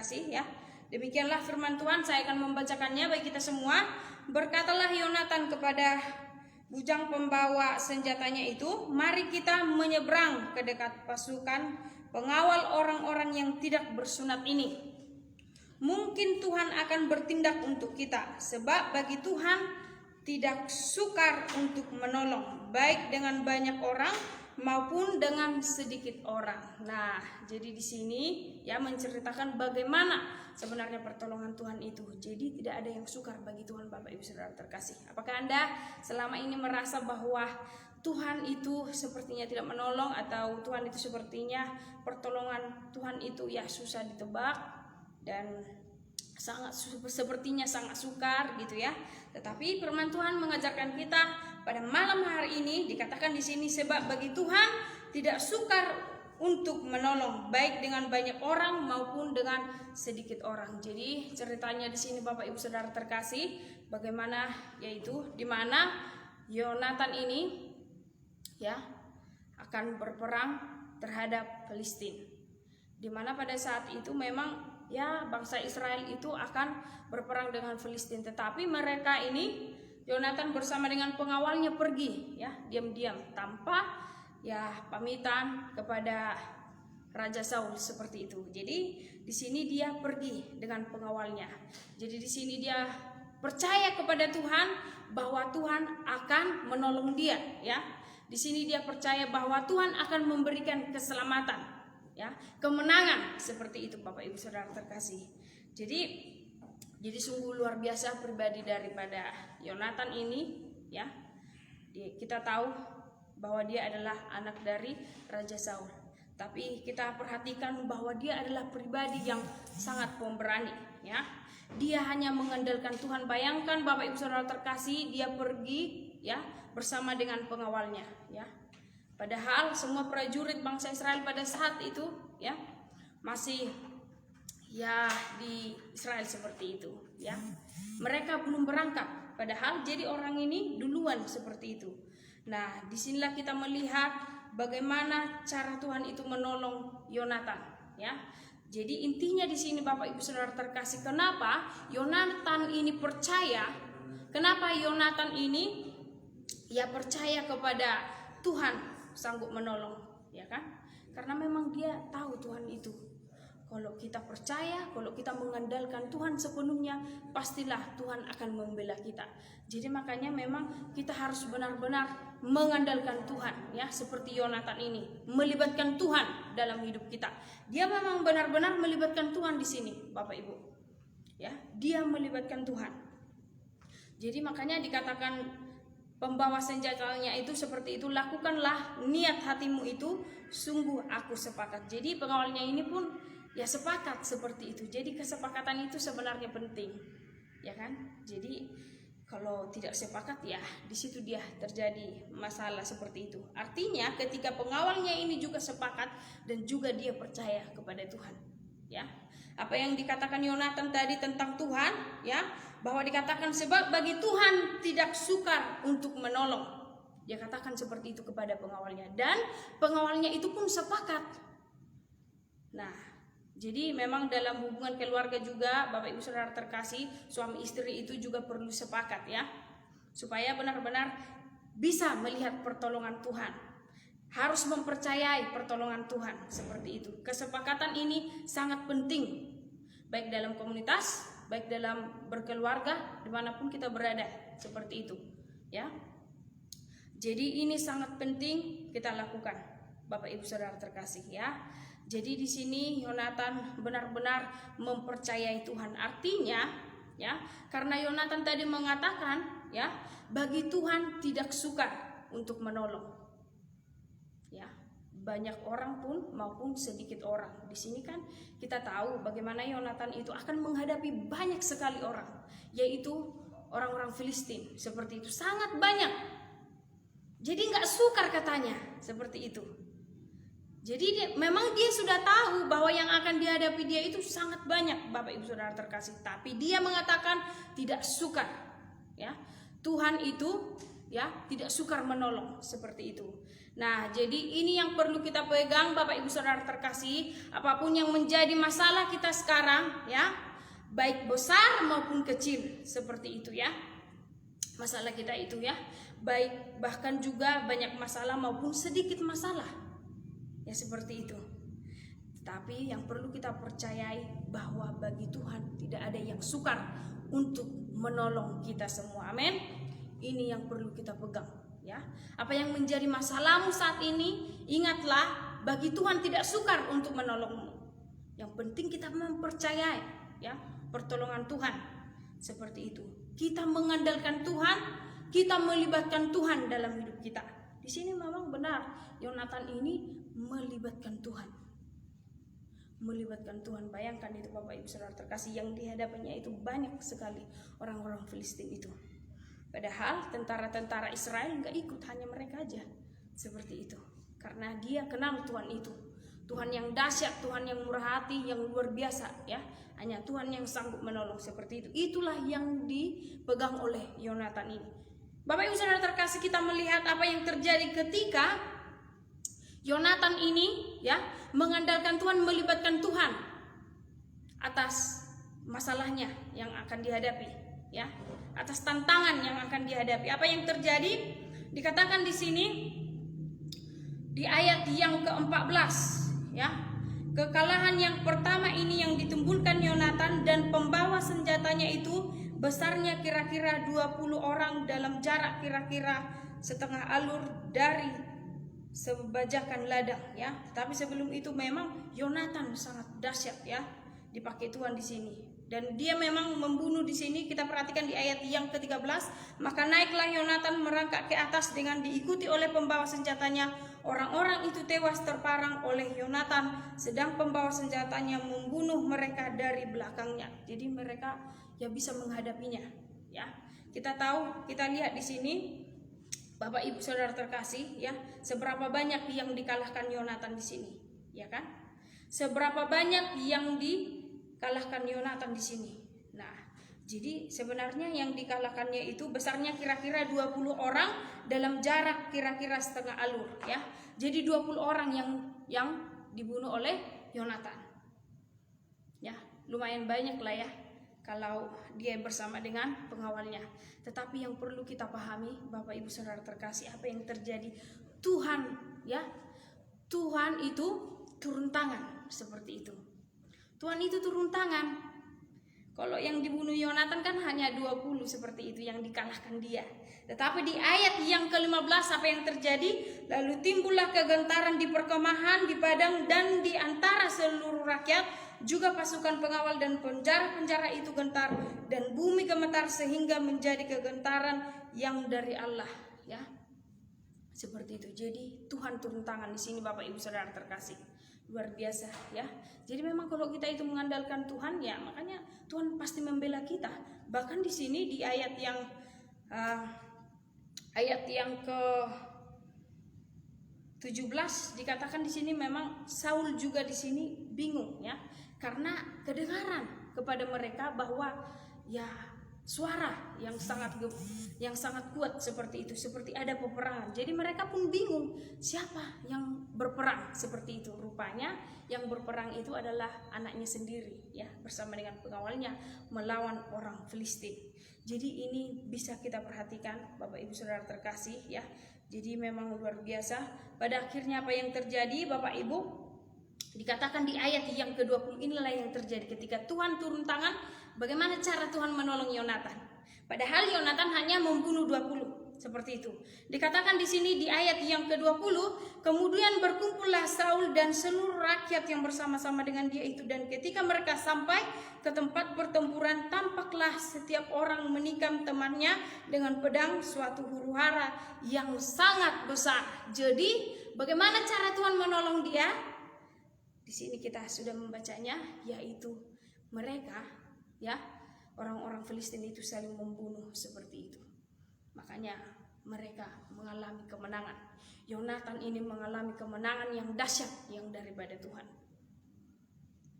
terkasih ya. Demikianlah firman Tuhan, saya akan membacakannya bagi kita semua. Berkatalah Yonatan kepada bujang pembawa senjatanya itu, "Mari kita menyeberang ke dekat pasukan pengawal orang-orang yang tidak bersunat ini. Mungkin Tuhan akan bertindak untuk kita, sebab bagi Tuhan tidak sukar untuk menolong, baik dengan banyak orang maupun dengan sedikit orang." Nah, jadi di sini ya menceritakan bagaimana sebenarnya pertolongan Tuhan itu. Jadi tidak ada yang sukar bagi Tuhan, Bapak Ibu Saudara terkasih. Apakah Anda selama ini merasa bahwa Tuhan itu sepertinya tidak menolong, atau Tuhan itu sepertinya pertolongan Tuhan itu ya susah ditebak dan sepertinya sangat sukar gitu ya? Tetapi firman Tuhan mengajarkan kita pada malam hari ini, dikatakan di sini, sebab bagi Tuhan tidak sukar untuk menolong, baik dengan banyak orang maupun dengan sedikit orang. Jadi ceritanya di sini Bapak Ibu Saudara terkasih, bagaimana yaitu di mana Yonatan ini ya akan berperang terhadap Filistin. Di mana pada saat itu memang ya bangsa Israel itu akan berperang dengan Filistin, tetapi mereka ini, Yonatan bersama dengan pengawalnya pergi ya diam-diam tanpa ya pamitan kepada Raja Saul seperti itu. Jadi di sini dia pergi dengan pengawalnya. Jadi di sini dia percaya kepada Tuhan bahwa Tuhan akan menolong dia ya. Di sini dia percaya bahwa Tuhan akan memberikan keselamatan ya, kemenangan seperti itu Bapak Ibu Saudara terkasih. Jadi sungguh luar biasa pribadi daripada Yonatan ini ya. Kita tahu bahwa dia adalah anak dari Raja Saul, tapi kita perhatikan bahwa dia adalah pribadi yang sangat pemberani ya. Dia hanya mengandalkan Tuhan. Bayangkan Bapak Ibu Saudara terkasih, dia pergi ya bersama dengan pengawalnya ya. Padahal semua prajurit bangsa Israel pada saat itu ya masih ya di Israel seperti itu ya. Mereka belum berangkat, padahal jadi orang ini duluan seperti itu. Nah, disinilah kita melihat bagaimana cara Tuhan itu menolong Yonatan ya. Jadi intinya di sini Bapak Ibu Saudara terkasih, kenapa Yonatan ini percaya? Kenapa Yonatan ini ya percaya kepada Tuhan sanggup menolong ya kan? Karena memang dia tahu Tuhan itu. Kalau kita percaya, kalau kita mengandalkan Tuhan sepenuhnya, pastilah Tuhan akan membela kita. Jadi makanya memang kita harus benar-benar mengandalkan Tuhan ya, seperti Yonatan ini, melibatkan Tuhan dalam hidup kita. Dia memang benar-benar melibatkan Tuhan di sini, Bapak Ibu. Ya, dia melibatkan Tuhan. Jadi makanya dikatakan pembawa senjatanya itu seperti itu, lakukanlah niat hatimu itu, sungguh aku sepakat. Jadi pengawalnya ini pun ya sepakat seperti itu. Jadi kesepakatan itu sebenarnya penting, ya kan? Jadi kalau tidak sepakat ya di situ dia terjadi masalah seperti itu. Artinya ketika pengawalnya ini juga sepakat dan juga dia percaya kepada Tuhan, ya. Apa yang dikatakan Yonatan tadi tentang Tuhan, ya, bahwa dikatakan sebab bagi Tuhan tidak sukar untuk menolong. Dia katakan seperti itu kepada pengawalnya dan pengawalnya itu pun sepakat. Nah, jadi memang dalam hubungan keluarga juga Bapak Ibu Saudara terkasih, suami istri itu juga perlu sepakat ya, supaya benar-benar bisa melihat pertolongan Tuhan. Harus mempercayai pertolongan Tuhan seperti itu. Kesepakatan ini sangat penting, baik dalam komunitas, baik dalam berkeluarga, dimanapun kita berada seperti itu ya. Jadi ini sangat penting kita lakukan Bapak Ibu Saudara terkasih ya. Jadi di sini Yonatan benar-benar mempercayai Tuhan. Artinya ya, karena Yonatan tadi mengatakan ya, bagi Tuhan tidak sukar untuk menolong. Ya, banyak orang pun maupun sedikit orang. Di sini kan kita tahu bagaimana Yonatan itu akan menghadapi banyak sekali orang, yaitu orang-orang Filistin seperti itu, sangat banyak. Jadi nggak sukar katanya seperti itu. Jadi memang dia sudah tahu bahwa yang akan dihadapi dia itu sangat banyak Bapak Ibu Saudara terkasih, tapi dia mengatakan tidak sukar ya. Tuhan itu ya, tidak sukar menolong seperti itu. Nah, jadi ini yang perlu kita pegang Bapak Ibu Saudara terkasih, apapun yang menjadi masalah kita sekarang ya, baik besar maupun kecil seperti itu ya. Masalah kita itu ya, baik bahkan juga banyak masalah maupun sedikit masalah. Ya seperti itu. Tapi yang perlu kita percayai bahwa bagi Tuhan tidak ada yang sukar untuk menolong kita semua. Amin. Ini yang perlu kita pegang ya. Apa yang menjadi masalahmu saat ini, ingatlah bagi Tuhan tidak sukar untuk menolongmu. Yang penting kita mempercayai ya pertolongan Tuhan. Seperti itu. Kita mengandalkan Tuhan, kita melibatkan Tuhan dalam hidup kita. Di sini memang benar Yonatan ini melibatkan Tuhan. Melibatkan Tuhan. Bayangkan itu Bapak Ibu Saudara terkasih, yang dihadapannya itu banyak sekali orang-orang Filistin itu. Padahal tentara-tentara Israel nggak ikut, hanya mereka aja. Seperti itu. Karena dia kenal Tuhan itu. Tuhan yang dahsyat, Tuhan yang murah hati, yang luar biasa ya. Hanya Tuhan yang sanggup menolong seperti itu. Itulah yang dipegang oleh Yonatan ini. Bapak Ibu Saudara terkasih, kita melihat apa yang terjadi ketika Yonatan ini ya mengandalkan Tuhan, melibatkan Tuhan atas masalahnya yang akan dihadapi ya, atas tantangan yang akan dihadapi. Apa yang terjadi? Dikatakan di sini di ayat yang ke-14 ya. Kekalahan yang pertama ini yang ditimbulkan Yonatan dan pembawa senjatanya itu besarnya kira-kira 20 orang dalam jarak kira-kira setengah alur dari sebajakan ladang ya. Tapi sebelum itu memang Yonatan sangat dahsyat ya, dipakai Tuhan di sini. Dan dia memang membunuh di sini. Kita perhatikan di ayat yang ke-13, maka naiklah Yonatan merangkak ke atas dengan diikuti oleh pembawa senjatanya. Orang-orang itu tewas terparang oleh Yonatan, sedang pembawa senjatanya membunuh mereka dari belakangnya. Jadi mereka ya bisa menghadapinya ya. Kita tahu, kita lihat di sini Bapak Ibu Saudara terkasih ya, seberapa banyak yang dikalahkan Yonatan di sini, ya kan? Seberapa banyak yang dikalahkan Yonatan di sini. Nah, jadi sebenarnya yang dikalahkannya itu besarnya kira-kira 20 orang dalam jarak kira-kira setengah alur ya. Jadi 20 orang yang dibunuh oleh Yonatan. Ya, lumayan banyak lah ya kalau dia bersama dengan pengawalnya. Tetapi yang perlu kita pahami Bapak Ibu Saudara terkasih, apa yang terjadi? Tuhan ya, Tuhan itu turun tangan seperti itu. Tuhan itu turun tangan. Kalau yang dibunuh Yonatan kan hanya 20 seperti itu yang dikalahkan dia. Tetapi di ayat yang ke-15 apa yang terjadi? Lalu timbullah kegentaran di perkemahan, di padang dan di antara seluruh rakyat, juga pasukan pengawal dan penjara-penjara itu gentar dan bumi gemetar sehingga menjadi kegentaran yang dari Allah ya. Seperti itu. Jadi Tuhan turun tangan di sini Bapak Ibu Saudara terkasih. Luar biasa ya. Jadi memang kalau kita itu mengandalkan Tuhan ya, makanya Tuhan pasti membela kita. Bahkan di sini di ayat yang ke-17 dikatakan di sini memang Saul juga di sini bingung ya, karena kedengaran kepada mereka bahwa ya suara yang sangat kuat seperti itu, seperti ada peperangan. Jadi mereka pun bingung siapa yang berperang seperti itu. Rupanya yang berperang itu adalah anaknya sendiri ya, bersama dengan pengawalnya melawan orang Filistin. Jadi ini bisa kita perhatikan Bapak Ibu Saudara terkasih ya. Jadi memang luar biasa. Pada akhirnya apa yang terjadi Bapak Ibu? Dikatakan di ayat yang ke-20 inilah yang terjadi ketika Tuhan turun tangan. Bagaimana cara Tuhan menolong Yonatan? Padahal Yonatan hanya membunuh 20 seperti itu. Dikatakan di sini di ayat yang ke-20, kemudian berkumpullah Saul dan seluruh rakyat yang bersama-sama dengan dia itu, dan ketika mereka sampai ke tempat pertempuran, tampaklah setiap orang menikam temannya dengan pedang, suatu huru-hara yang sangat besar. Jadi bagaimana cara Tuhan menolong dia? Di sini kita sudah membacanya, yaitu mereka ya, orang-orang Filistin itu saling membunuh seperti itu. Makanya mereka mengalami kemenangan. Yonatan ini mengalami kemenangan yang dahsyat yang daripada Tuhan.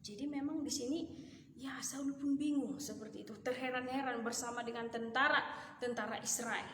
Jadi memang di sini ya Saul pun bingung seperti itu, terheran-heran bersama dengan tentara Israel.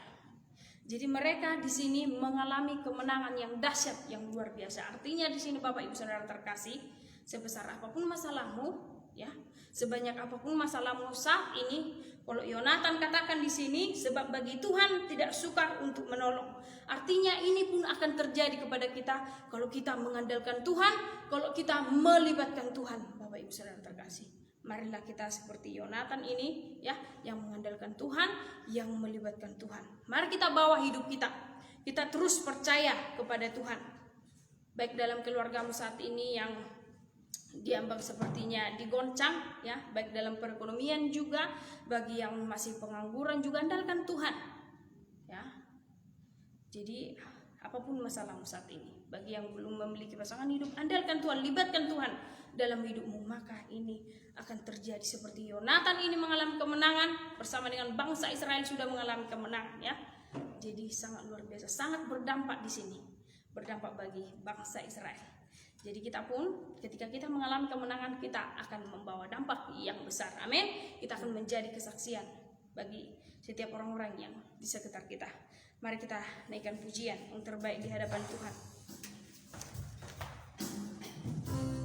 Jadi mereka di sini mengalami kemenangan yang dahsyat, yang luar biasa. Artinya di sini Bapak Ibu Saudara terkasih, sebesar apapun masalahmu, ya, sebanyak apapun masalahmu saat ini, kalau Yonatan katakan di sini, sebab bagi Tuhan tidak sukar untuk menolong. Artinya ini pun akan terjadi kepada kita kalau kita mengandalkan Tuhan, kalau kita melibatkan Tuhan, Bapak Ibu Saudara terkasih. Marilah kita seperti Yonatan ini, ya, yang mengandalkan Tuhan, yang melibatkan Tuhan. Mari kita bawa hidup kita. Kita terus percaya kepada Tuhan. Baik dalam keluargamu saat ini yang diambang sepertinya digoncang, ya, baik dalam perekonomian juga, bagi yang masih pengangguran juga andalkan Tuhan, ya. Jadi apapun masalahmu saat ini, bagi yang belum memiliki pasangan hidup, andalkan Tuhan, libatkan Tuhan dalam hidupmu, maka ini akan terjadi seperti Yonatan ini mengalami kemenangan bersama dengan bangsa Israel sudah mengalami kemenangan, ya. Jadi sangat luar biasa, sangat berdampak di sini, berdampak bagi bangsa Israel. Jadi kita pun ketika kita mengalami kemenangan, kita akan membawa dampak yang besar. Amin. Kita akan menjadi kesaksian bagi setiap orang-orang yang di sekitar kita. Mari kita naikkan pujian yang terbaik di hadapan Tuhan.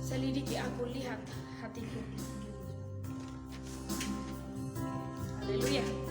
Selidiki aku, lihat hatiku. Haleluya.